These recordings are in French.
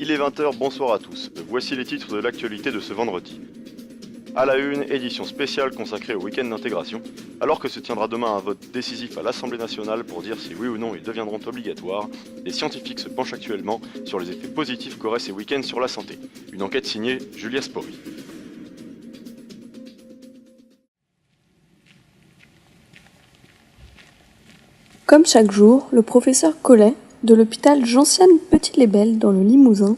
Il est 20 h, bonsoir à tous. Voici les titres de l'actualité de ce vendredi. À la une, édition spéciale consacrée au week-end d'intégration, alors que se tiendra demain un vote décisif à l'Assemblée nationale pour dire si oui ou non ils deviendront obligatoires, les scientifiques se penchent actuellement sur les effets positifs qu'auraient ces week-ends sur la santé. Une enquête signée Julia Spori. Comme chaque jour, le professeur Collet, de l'hôpital Gentiane Petit-Lébel dans le Limousin,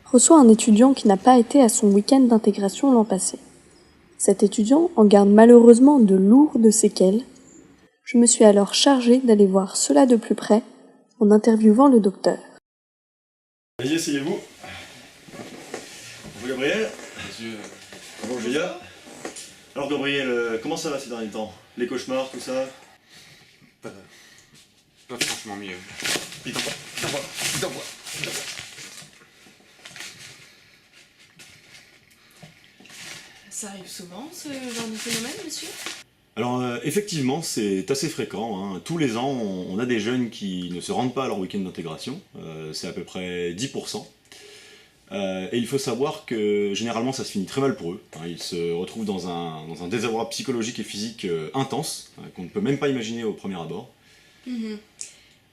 reçoit un étudiant qui n'a pas été à son week-end d'intégration l'an passé. Cet étudiant en garde malheureusement de lourdes séquelles. Je me suis alors chargée d'aller voir cela de plus près en interviewant le docteur. Allez, essayez-vous. Bonjour Gabriel. Monsieur... Bonjour Julia. Alors Gabriel, comment ça va ces derniers temps? Les cauchemars, tout ça? Pas franchement mieux. Vite, envoie. Ça arrive souvent, ce genre de phénomène, monsieur? Alors effectivement, c'est assez fréquent, hein. Tous les ans, on a des jeunes qui ne se rendent pas à leur week-end d'intégration. C'est à peu près 10%. Et il faut savoir que généralement ça se finit très mal pour eux. Ils se retrouvent dans un désarroi psychologique et physique intense, qu'on ne peut même pas imaginer au premier abord.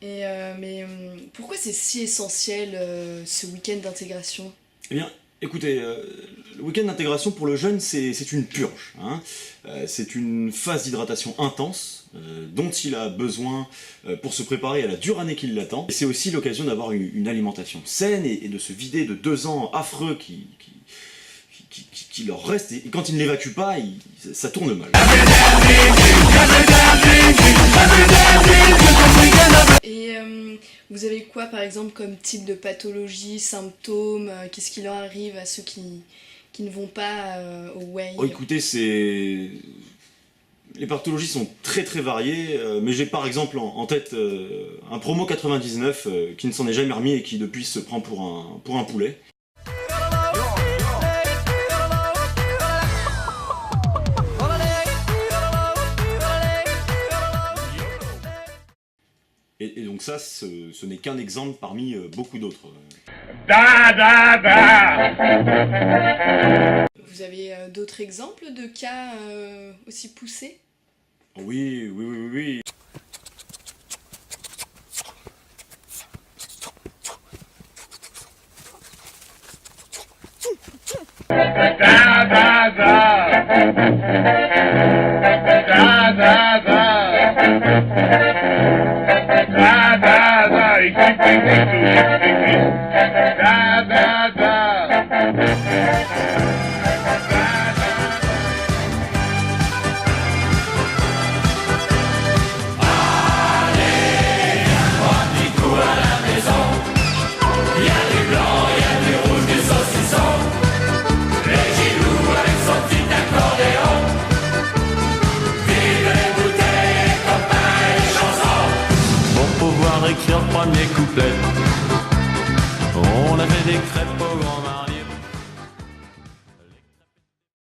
Mais pourquoi c'est si essentiel ce week-end d'intégration? Eh bien, écoutez, le week-end d'intégration pour le jeune, c'est une purge, hein. C'est une phase d'hydratation intense dont il a besoin pour se préparer à la dure année qui l'attend. Et c'est aussi l'occasion d'avoir une alimentation saine et de se vider de 2 ans affreux qui leur restent. Et quand ils ne l'évacuent pas, ça tourne mal. Et vous avez quoi par exemple comme type de pathologie, symptômes? Qu'est-ce qui leur arrive à ceux qui ne vont pas au Way? Oh, écoutez, les pathologies sont très très variées, mais j'ai par exemple en tête un promo 99 qui ne s'en est jamais remis et qui depuis se prend pour un poulet. Et donc ça, ce n'est qu'un exemple parmi beaucoup d'autres. Vous avez d'autres exemples de cas aussi poussés? Oui. Écrire le premier couplet. On avait des crêpes au grand matin.